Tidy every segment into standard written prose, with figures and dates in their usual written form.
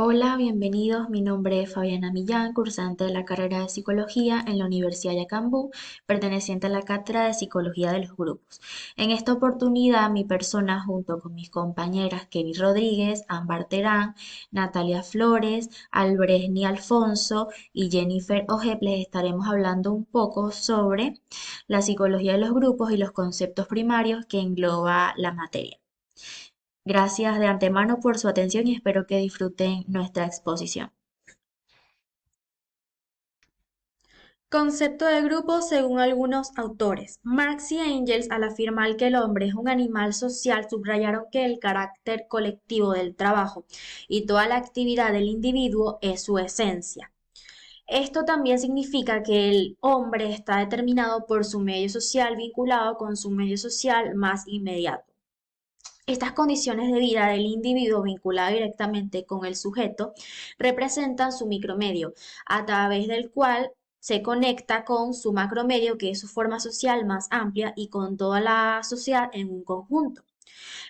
Hola, bienvenidos. Mi nombre es Fabiana Millán, cursante de la carrera de Psicología en la Universidad Yacambú, perteneciente a la Cátedra de Psicología de los Grupos. En esta oportunidad, mi persona, junto con mis compañeras Kevin Rodríguez, Ámbar Terán, Natalia Flores, Albresni Alfonso y Jennifer Ojeples, estaremos hablando un poco sobre la psicología de los grupos y los conceptos primarios que engloba la materia. Gracias de antemano por su atención y espero que disfruten nuestra exposición. Concepto de grupo según algunos autores. Marx y Engels, al afirmar que el hombre es un animal social, subrayaron que el carácter colectivo del trabajo y toda la actividad del individuo es su esencia. Esto también significa que el hombre está determinado por su medio social vinculado con su medio social más inmediato. Estas condiciones de vida del individuo vinculado directamente con el sujeto representan su micromedio, a través del cual se conecta con su macromedio, que es su forma social más amplia, y con toda la sociedad en un conjunto.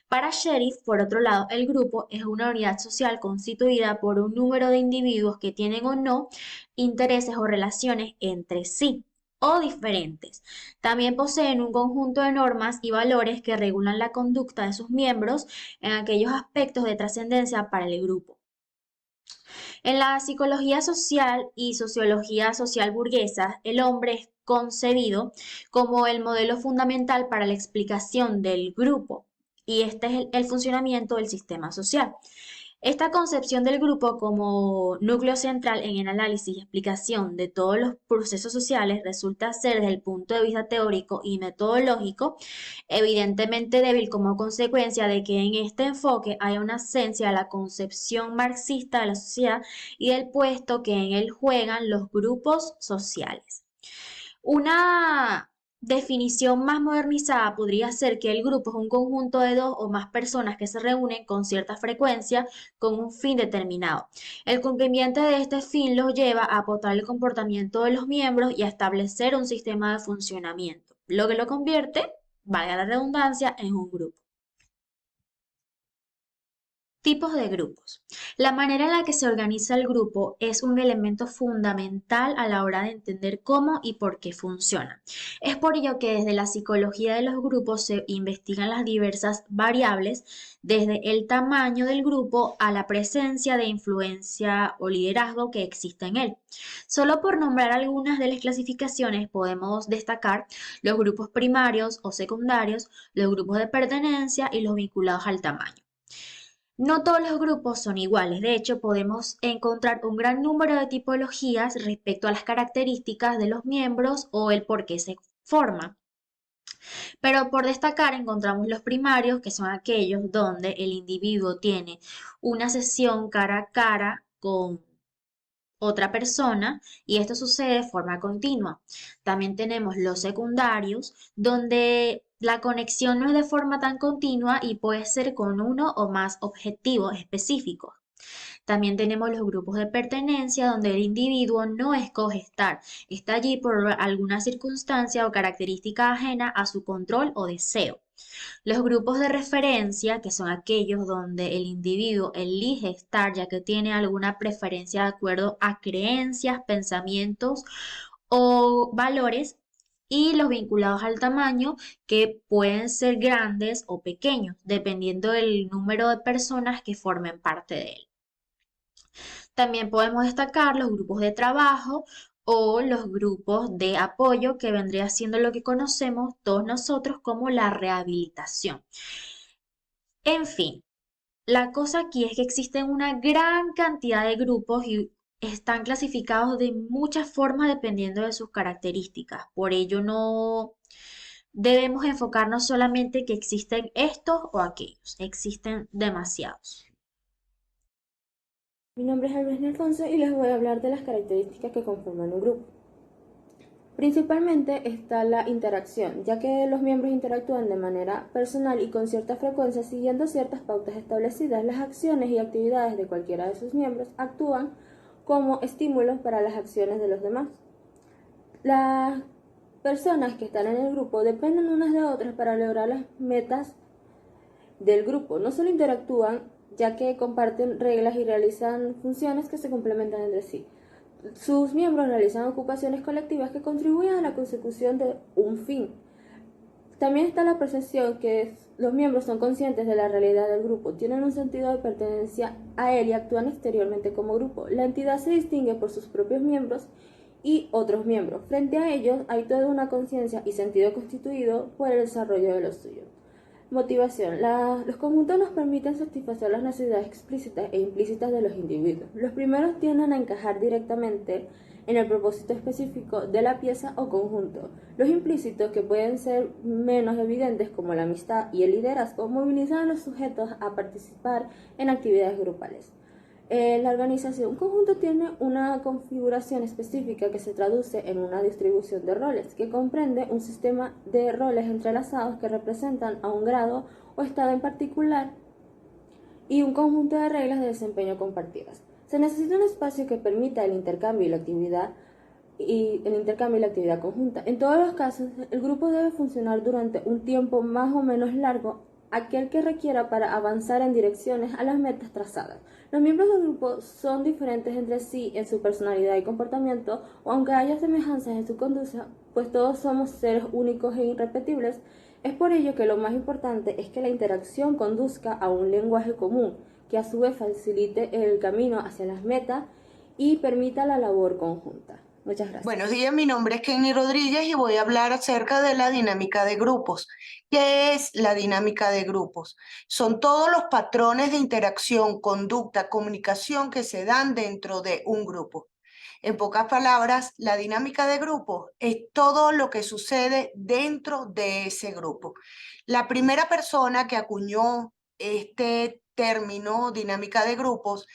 Para Sheriff, por otro lado, el grupo es una unidad social constituida por un número de individuos que tienen o no intereses o relaciones entre sí o diferentes. También poseen un conjunto de normas y valores que regulan la conducta de sus miembros en aquellos aspectos de trascendencia para el grupo. En la psicología social y sociología social burguesa, el hombre es concebido como el modelo fundamental para la explicación del grupo y este es el funcionamiento del sistema social. Esta concepción del grupo como núcleo central en el análisis y explicación de todos los procesos sociales resulta ser, desde el punto de vista teórico y metodológico, evidentemente débil como consecuencia de que en este enfoque hay una esencia de la concepción marxista de la sociedad y del puesto que en él juegan los grupos sociales. Una definición más modernizada podría ser que el grupo es un conjunto de dos o más personas que se reúnen con cierta frecuencia con un fin determinado. El cumplimiento de este fin los lleva a aportar el comportamiento de los miembros y a establecer un sistema de funcionamiento, lo que lo convierte, valga la redundancia, en un grupo. Tipos de grupos. La manera en la que se organiza el grupo es un elemento fundamental a la hora de entender cómo y por qué funciona. Es por ello que desde la psicología de los grupos se investigan las diversas variables, desde el tamaño del grupo a la presencia de influencia o liderazgo que existe en él. Solo por nombrar algunas de las clasificaciones podemos destacar los grupos primarios o secundarios, los grupos de pertenencia y los vinculados al tamaño. No todos los grupos son iguales, de hecho podemos encontrar un gran número de tipologías respecto a las características de los miembros o el por qué se forman. Pero por destacar encontramos los primarios, que son aquellos donde el individuo tiene una sesión cara a cara con otra persona y esto sucede de forma continua. También tenemos los secundarios, donde la conexión no es de forma tan continua y puede ser con uno o más objetivos específicos. También tenemos los grupos de pertenencia, donde el individuo no escoge estar, está allí por alguna circunstancia o característica ajena a su control o deseo. Los grupos de referencia, que son aquellos donde el individuo elige estar ya que tiene alguna preferencia de acuerdo a creencias, pensamientos o valores, y los vinculados al tamaño, que pueden ser grandes o pequeños, dependiendo del número de personas que formen parte de él. También podemos destacar los grupos de trabajo o los grupos de apoyo, que vendría siendo lo que conocemos todos nosotros como la rehabilitación. En fin, la cosa aquí es que existen una gran cantidad de grupos y están clasificados de muchas formas dependiendo de sus características. Por ello no debemos enfocarnos solamente que existen estos o aquellos, existen demasiados. Mi nombre es Albert Alfonso y les voy a hablar de las características que conforman un grupo. Principalmente está la interacción, ya que los miembros interactúan de manera personal y con cierta frecuencia siguiendo ciertas pautas establecidas. Las acciones y actividades de cualquiera de sus miembros actúan como estímulos para las acciones de los demás. Las personas que están en el grupo dependen unas de otras para lograr las metas del grupo. No solo interactúan ya que comparten reglas y realizan funciones que se complementan entre sí. Sus miembros realizan ocupaciones colectivas que contribuyen a la consecución de un fin. También está la percepción que los miembros son conscientes de la realidad del grupo, tienen un sentido de pertenencia a él y actúan exteriormente como grupo. La entidad se distingue por sus propios miembros y otros miembros. Frente a ellos hay toda una conciencia y sentido constituido por el desarrollo de los suyos. Motivación. Los conjuntos nos permiten satisfacer las necesidades explícitas e implícitas de los individuos. Los primeros tienden a encajar directamente en el propósito específico de la pieza o conjunto. Los implícitos, que pueden ser menos evidentes como la amistad y el liderazgo, movilizan a los sujetos a participar en actividades grupales. La organización. Un conjunto tiene una configuración específica que se traduce en una distribución de roles, que comprende un sistema de roles entrelazados que representan a un grado o estado en particular y un conjunto de reglas de desempeño compartidas. Se necesita un espacio que permita el intercambio y la actividad conjunta. En todos los casos, el grupo debe funcionar durante un tiempo más o menos largo, aquel que requiera para avanzar en direcciones a las metas trazadas. Los miembros del grupo son diferentes entre sí en su personalidad y comportamiento, o aunque haya semejanzas en su conducta, pues todos somos seres únicos e irrepetibles. Es por ello que lo más importante es que la interacción conduzca a un lenguaje común, que a su vez facilite el camino hacia las metas y permita la labor conjunta. Muchas gracias. Buenos días, mi nombre es Kenny Rodríguez y voy a hablar acerca de la dinámica de grupos. ¿Qué es la dinámica de grupos? Son todos los patrones de interacción, conducta, comunicación que se dan dentro de un grupo. En pocas palabras, la dinámica de grupos es todo lo que sucede dentro de ese grupo. La primera persona que acuñó este término, dinámica de grupos,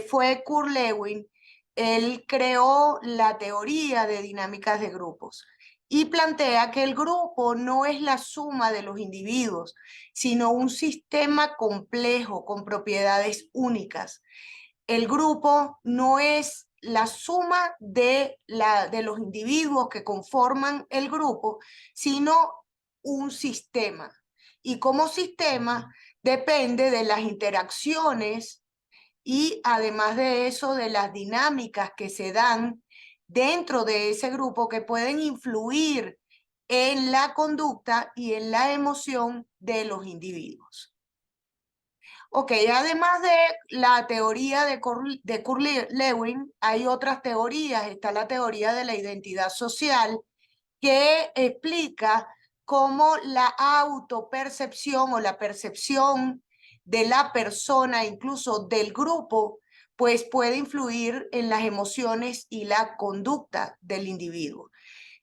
fue Kurt Lewin. Él creó la teoría de dinámicas de grupos y plantea que el grupo no es la suma de los individuos, sino un sistema complejo con propiedades únicas. El grupo no es la suma de los individuos que conforman el grupo, sino un sistema. Y como sistema depende de las interacciones y además de eso, de las dinámicas que se dan dentro de ese grupo que pueden influir en la conducta y en la emoción de los individuos. Ok, además de la teoría de Kurt Lewin, hay otras teorías. Está la teoría de la identidad social, que explica cómo la autopercepción o la percepción de la persona, incluso del grupo, pues puede influir en las emociones y la conducta del individuo.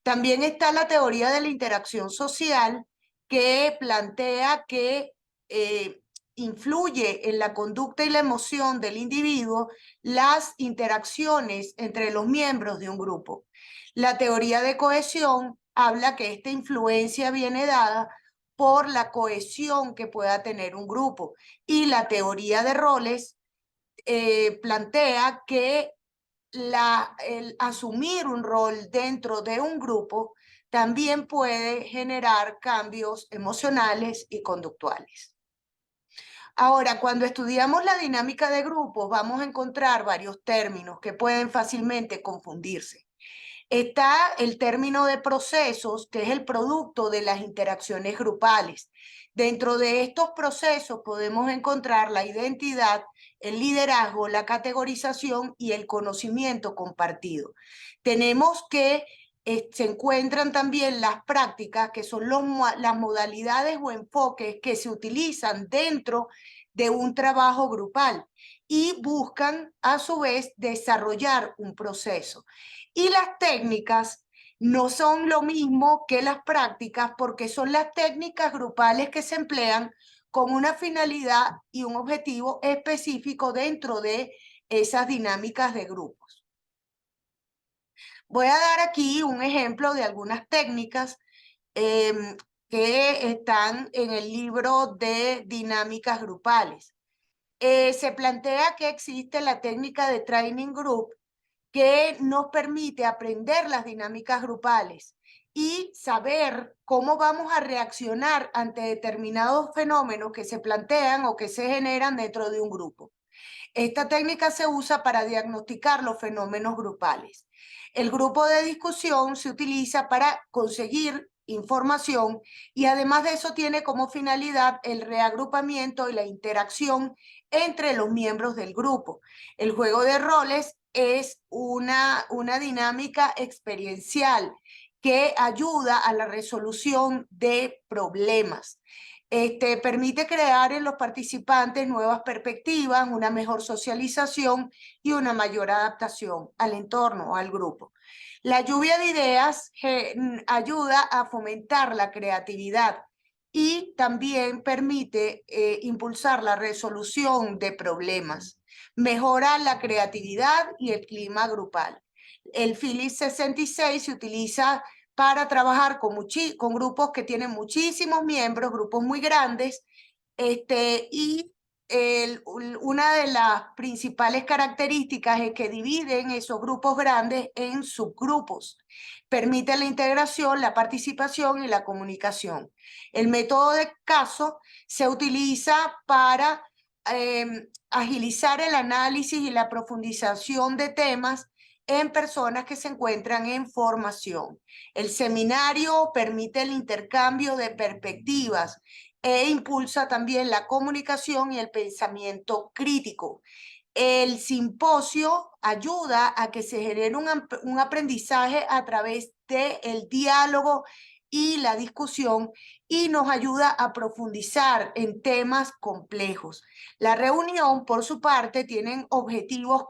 También está la teoría de la interacción social, que plantea que influye en la conducta y la emoción del individuo las interacciones entre los miembros de un grupo. La teoría de cohesión habla que esta influencia viene dada por la cohesión que pueda tener un grupo. Y la teoría de roles plantea que el asumir un rol dentro de un grupo también puede generar cambios emocionales y conductuales. Ahora, cuando estudiamos la dinámica de grupos, vamos a encontrar varios términos que pueden fácilmente confundirse. Está el término de procesos, que es el producto de las interacciones grupales. Dentro de estos procesos podemos encontrar la identidad, el liderazgo, la categorización y el conocimiento compartido. Tenemos que se encuentran también las prácticas, que son las modalidades o enfoques que se utilizan dentro de un trabajo grupal y buscan a su vez desarrollar un proceso. Y las técnicas no son lo mismo que las prácticas, porque son las técnicas grupales que se emplean con una finalidad y un objetivo específico dentro de esas dinámicas de grupos. Voy a dar aquí un ejemplo de algunas técnicas que están en el libro de dinámicas grupales. Se plantea que existe la técnica de training group, que nos permite aprender las dinámicas grupales y saber cómo vamos a reaccionar ante determinados fenómenos que se plantean o que se generan dentro de un grupo. Esta técnica se usa para diagnosticar los fenómenos grupales. El grupo de discusión se utiliza para conseguir información y además de eso tiene como finalidad el reagrupamiento y la interacción entre los miembros del grupo. El juego de roles es una dinámica experiencial que ayuda a la resolución de problemas. Permite crear en los participantes nuevas perspectivas, una mejor socialización y una mayor adaptación al entorno, al grupo. La lluvia de ideas ayuda a fomentar la creatividad y también permite impulsar la resolución de problemas, mejora la creatividad y el clima grupal. El Philips 66 se utiliza para trabajar con grupos que tienen muchísimos miembros, grupos muy grandes, y una de las principales características es que dividen esos grupos grandes en subgrupos. Permite la integración, la participación y la comunicación. El método de caso se utiliza para agilizar el análisis y la profundización de temas en personas que se encuentran en formación. El seminario permite el intercambio de perspectivas e impulsa también la comunicación y el pensamiento crítico. El simposio ayuda a que se genere un aprendizaje a través del diálogo y la discusión y nos ayuda a profundizar en temas complejos. La reunión, por su parte, tiene objetivos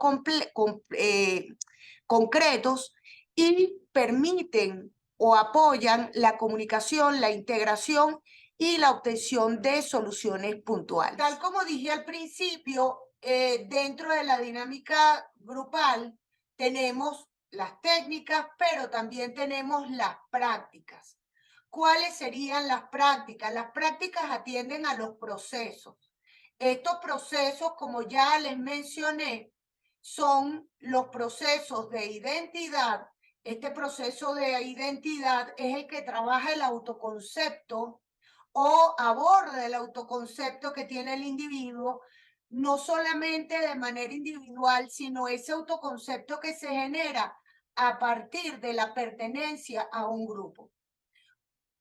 concretos y permiten o apoyan la comunicación, la integración y la obtención de soluciones puntuales. Tal como dije al principio, dentro de la dinámica grupal tenemos las técnicas, pero también tenemos las prácticas. ¿Cuáles serían las prácticas? Las prácticas atienden a los procesos. Estos procesos, como ya les mencioné, son los procesos de identidad. Este proceso de identidad es el que trabaja el autoconcepto o aborda el autoconcepto que tiene el individuo, no solamente de manera individual, sino ese autoconcepto que se genera a partir de la pertenencia a un grupo.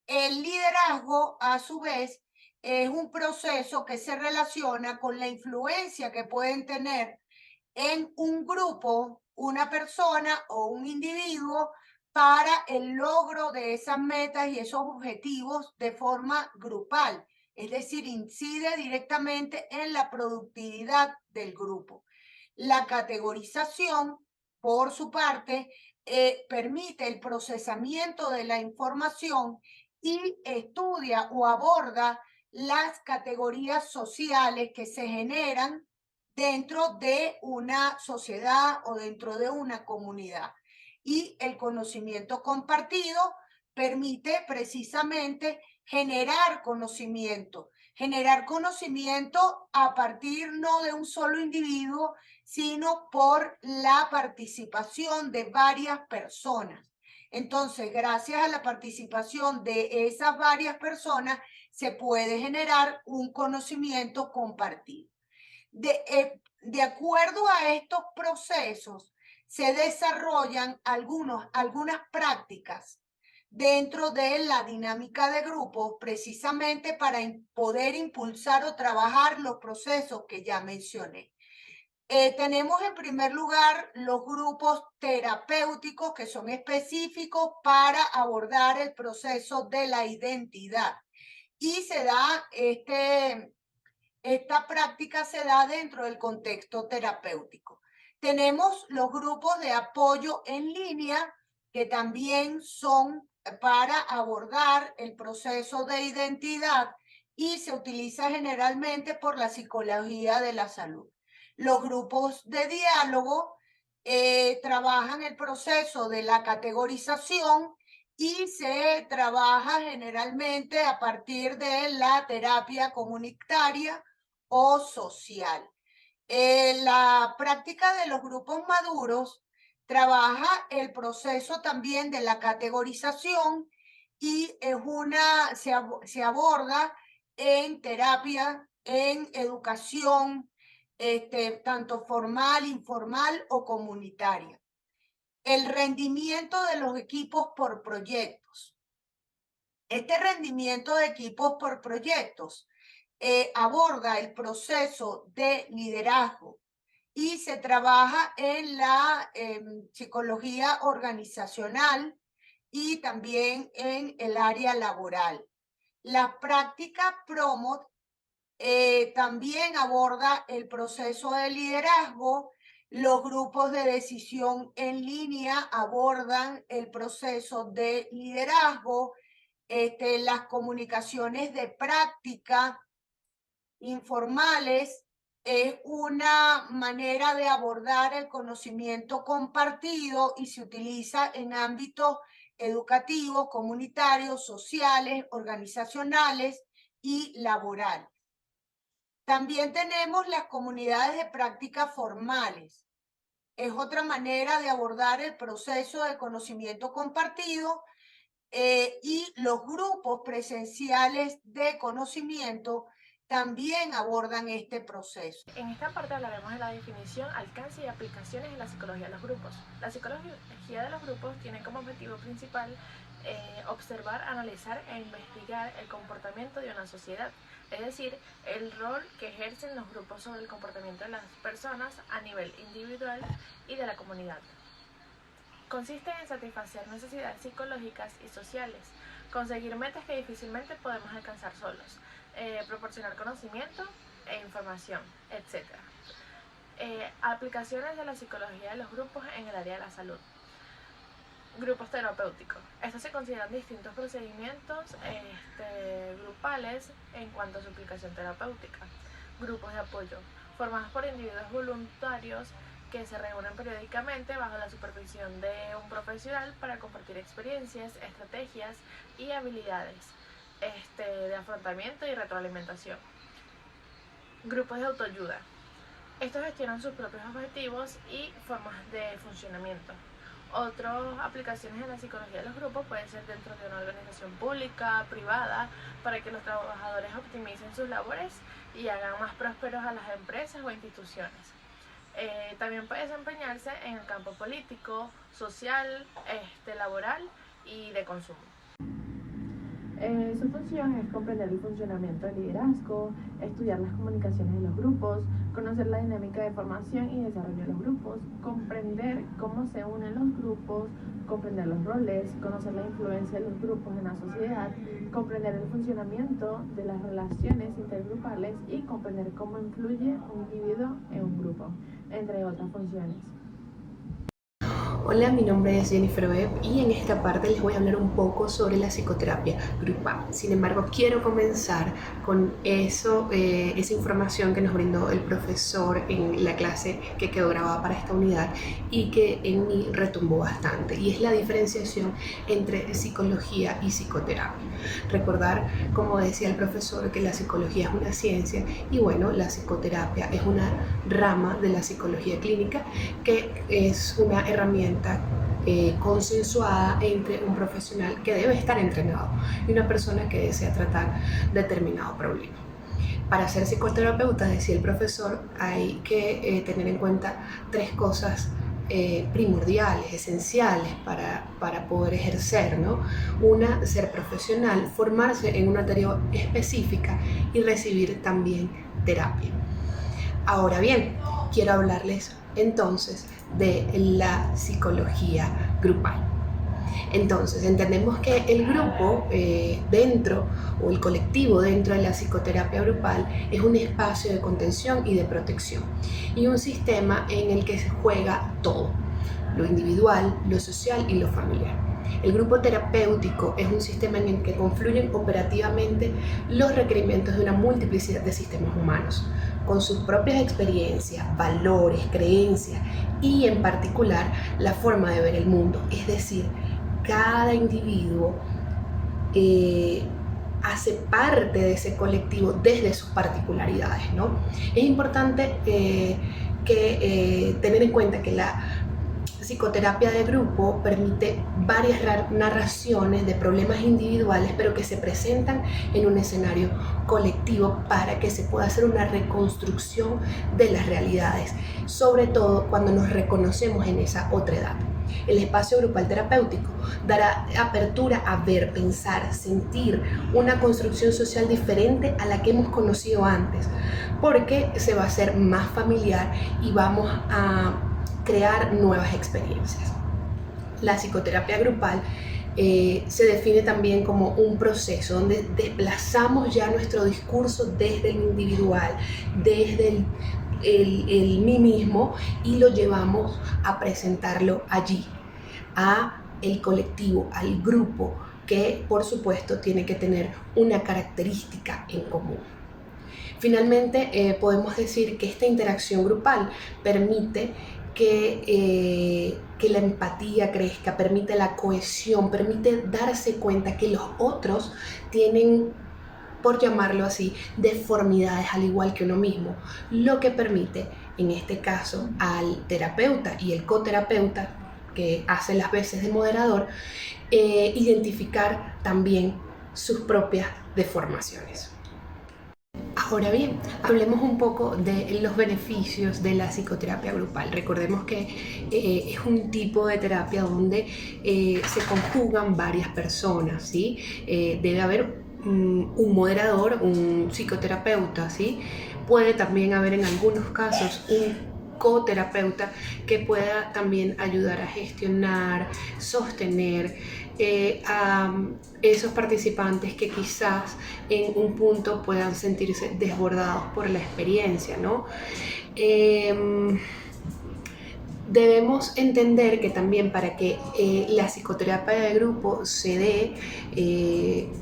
El liderazgo, a su vez, es un proceso que se relaciona con la influencia que pueden tener en un grupo, una persona o un individuo para el logro de esas metas y esos objetivos de forma grupal. Es decir, incide directamente en la productividad del grupo. La categorización, por su parte, permite el procesamiento de la información y estudia o aborda las categorías sociales que se generan dentro de una sociedad o dentro de una comunidad. Y el conocimiento compartido permite precisamente generar conocimiento a partir no de un solo individuo, sino por la participación de varias personas. Entonces, gracias a la participación de esas varias personas, se puede generar un conocimiento compartido. De acuerdo a estos procesos, se desarrollan algunas prácticas dentro de la dinámica de grupos, precisamente para poder impulsar o trabajar los procesos que ya mencioné. Tenemos en primer lugar los grupos terapéuticos que son específicos para abordar el proceso de la identidad. Y se da esta práctica se da dentro del contexto terapéutico. Tenemos los grupos de apoyo en línea que también son para abordar el proceso de identidad y se utiliza generalmente por la psicología de la salud. Los grupos de diálogo trabajan el proceso de la categorización y se trabaja generalmente a partir de la terapia comunitaria o social. La práctica de los grupos maduros trabaja el proceso también de la categorización y se aborda en terapia, en educación, tanto formal, informal o comunitaria. El rendimiento de los equipos por proyectos. Este rendimiento de equipos por proyectos aborda el proceso de liderazgo y se trabaja en la psicología organizacional y también en el área laboral. La práctica PROMOT también aborda el proceso de liderazgo. Los grupos de decisión en línea abordan el proceso de liderazgo. Las comunicaciones de práctica informales es una manera de abordar el conocimiento compartido y se utiliza en ámbitos educativos, comunitarios, sociales, organizacionales y laborales. También tenemos las comunidades de práctica formales. Es otra manera de abordar el proceso de conocimiento compartido y los grupos presenciales de conocimiento también abordan este proceso. En esta parte hablaremos de la definición, alcance y aplicaciones de la psicología de los grupos. La psicología de los grupos tiene como objetivo principal observar, analizar e investigar el comportamiento de una sociedad, es decir, el rol que ejercen los grupos sobre el comportamiento de las personas a nivel individual y de la comunidad. Consiste en satisfacer necesidades psicológicas y sociales, conseguir metas que difícilmente podemos alcanzar solos, proporcionar conocimiento e información, etc. Aplicaciones de la psicología de los grupos en el área de la salud. Grupos terapéuticos. Estos se consideran distintos procedimientos grupales en cuanto a su aplicación terapéutica. Grupos de apoyo, formados por individuos voluntarios que se reúnen periódicamente bajo la supervisión de un profesional para compartir experiencias, estrategias y habilidades de afrontamiento y retroalimentación. Grupos de autoayuda. Estos gestionan sus propios objetivos y formas de funcionamiento. Otras aplicaciones en la psicología de los grupos pueden ser dentro de una organización pública, privada, para que los trabajadores optimicen sus labores y hagan más prósperos a las empresas o instituciones. También puede desempeñarse en el campo político, social, laboral y de consumo. Su función es comprender el funcionamiento del liderazgo, estudiar las comunicaciones de los grupos, conocer la dinámica de formación y desarrollo de los grupos, comprender cómo se unen los grupos, comprender los roles, conocer la influencia de los grupos en la sociedad, comprender el funcionamiento de las relaciones intergrupales y comprender cómo influye un individuo en un grupo, entre otras funciones. Hola, mi nombre es Jennifer Webb y en esta parte les voy a hablar un poco sobre la psicoterapia grupal. Sin embargo, quiero comenzar con esa información que nos brindó el profesor en la clase que quedó grabada para esta unidad y que en mí retumbó bastante, y es la diferenciación entre psicología y psicoterapia. Recordar, como decía el profesor, que la psicología es una ciencia y bueno, la psicoterapia es una rama de la psicología clínica que es una herramienta consensuada entre un profesional que debe estar entrenado y una persona que desea tratar determinado problema. Para ser psicoterapeuta, decía el profesor, hay que tener en cuenta tres cosas primordiales, esenciales para poder ejercer, ¿no? Una, ser profesional, formarse en una tarea específica y recibir también terapia. Ahora bien, quiero hablarles entonces de la psicología grupal. Entonces, entendemos que el grupo o el colectivo dentro de la psicoterapia grupal es un espacio de contención y de protección y un sistema en el que se juega todo, lo individual, lo social y lo familiar. El grupo terapéutico es un sistema en el que confluyen operativamente los requerimientos de una multiplicidad de sistemas humanos, con sus propias experiencias, valores, creencias y en particular la forma de ver el mundo. Es decir, cada individuo hace parte de ese colectivo desde sus particularidades, ¿no? Es importante tener en cuenta que la psicoterapia de grupo permite varias narraciones de problemas individuales, pero que se presentan en un escenario colectivo para que se pueda hacer una reconstrucción de las realidades, sobre todo cuando nos reconocemos en esa otra edad. El espacio grupal terapéutico dará apertura a ver, pensar, sentir una construcción social diferente a la que hemos conocido antes, porque se va a hacer más familiar y vamos a crear nuevas experiencias. La psicoterapia grupal se define también como un proceso donde desplazamos ya nuestro discurso desde el individual, desde el mí mismo, y lo llevamos a presentarlo allí, a el colectivo, al grupo, que por supuesto tiene que tener una característica en común. Finalmente, podemos decir que esta interacción grupal permite que la empatía crezca, permite la cohesión, permite darse cuenta que los otros tienen, por llamarlo así, deformidades al igual que uno mismo, lo que permite, en este caso, al terapeuta y el coterapeuta, que hace las veces de moderador, identificar también sus propias deformaciones. Ahora bien, hablemos un poco de los beneficios de la psicoterapia grupal. Recordemos que es un tipo de terapia donde se conjugan varias personas, ¿sí? Debe haber un moderador, un psicoterapeuta, ¿sí? Puede también haber en algunos casos un coterapeuta que pueda también ayudar a gestionar, sostener a esos participantes que quizás en un punto puedan sentirse desbordados por la experiencia, ¿no? Debemos entender que también para que la psicoterapia de grupo se dé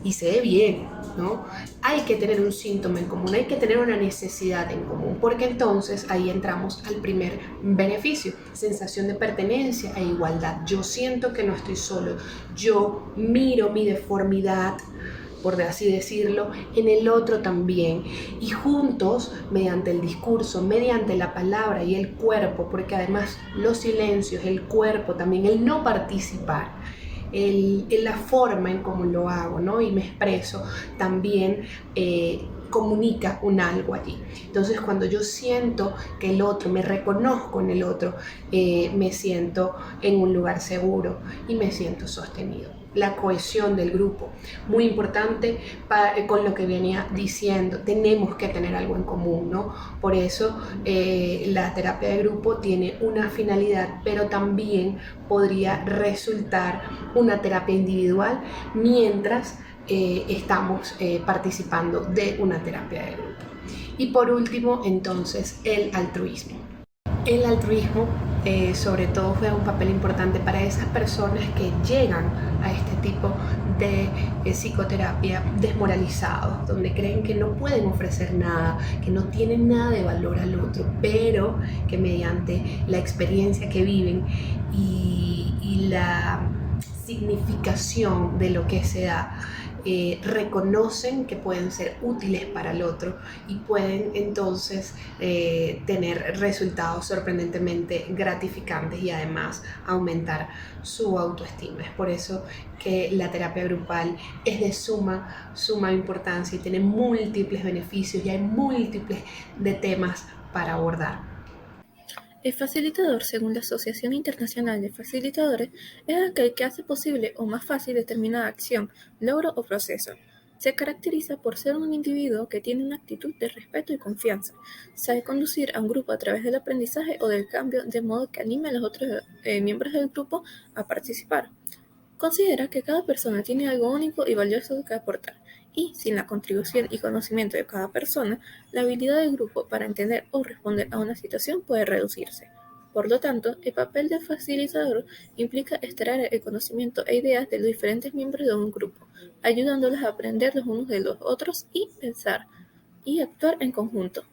y se dé bien, ¿no? Hay que tener un síntoma en común, hay que tener una necesidad en común, porque entonces ahí entramos al primer beneficio, sensación de pertenencia e igualdad. Yo siento que no estoy solo, yo miro mi deformidad, por así decirlo, en el otro también, y juntos, mediante el discurso, mediante la palabra y el cuerpo, porque además los silencios, el cuerpo también, el no participar, la forma en cómo lo hago, ¿no? Y me expreso, también comunica un algo allí. Entonces, cuando yo siento que el otro, me reconozco en el otro, me siento en un lugar seguro y me siento sostenido. La cohesión del grupo, muy importante con lo que venía diciendo, tenemos que tener algo en común, ¿no? Por eso la terapia de grupo tiene una finalidad, pero también podría resultar una terapia individual mientras estamos participando de una terapia de grupo. Y por último, entonces, el altruismo. El altruismo sobre todo juega un papel importante para esas personas que llegan a este tipo de psicoterapia desmoralizados, donde creen que no pueden ofrecer nada, que no tienen nada de valor al otro, pero que mediante la experiencia que viven y la significación de lo que se da, reconocen que pueden ser útiles para el otro y pueden entonces tener resultados sorprendentemente gratificantes y además aumentar su autoestima. Es por eso que la terapia grupal es de suma importancia y tiene múltiples beneficios y hay múltiples de temas para abordar. El facilitador, según la Asociación Internacional de Facilitadores, es aquel que hace posible o más fácil determinada acción, logro o proceso. Se caracteriza por ser un individuo que tiene una actitud de respeto y confianza. Sabe conducir a un grupo a través del aprendizaje o del cambio de modo que anime a los otros miembros del grupo a participar. Considera que cada persona tiene algo único y valioso que aportar, y sin la contribución y conocimiento de cada persona, la habilidad del grupo para entender o responder a una situación puede reducirse. Por lo tanto, el papel del facilitador implica extraer el conocimiento e ideas de los diferentes miembros de un grupo, ayudándolos a aprender los unos de los otros y pensar y actuar en conjunto.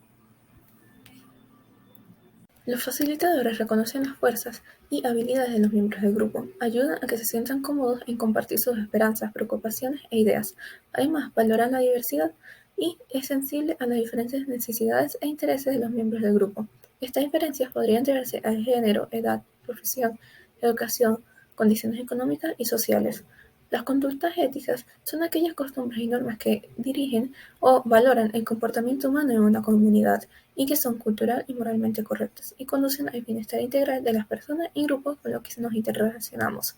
Los facilitadores reconocen las fuerzas y habilidades de los miembros del grupo, ayudan a que se sientan cómodos en compartir sus esperanzas, preocupaciones e ideas. Además, valoran la diversidad y es sensible a las diferentes necesidades e intereses de los miembros del grupo. Estas diferencias podrían deberse al género, edad, profesión, educación, condiciones económicas y sociales. Las conductas éticas son aquellas costumbres y normas que dirigen o valoran el comportamiento humano en una comunidad y que son cultural y moralmente correctas y conducen al bienestar integral de las personas y grupos con los que nos interrelacionamos.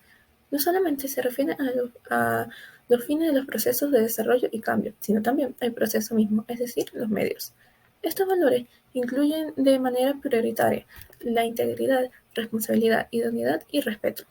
No solamente se refiere a los fines de los procesos de desarrollo y cambio, sino también al proceso mismo, es decir, los medios. Estos valores incluyen de manera prioritaria la integridad, responsabilidad, idoneidad y respeto.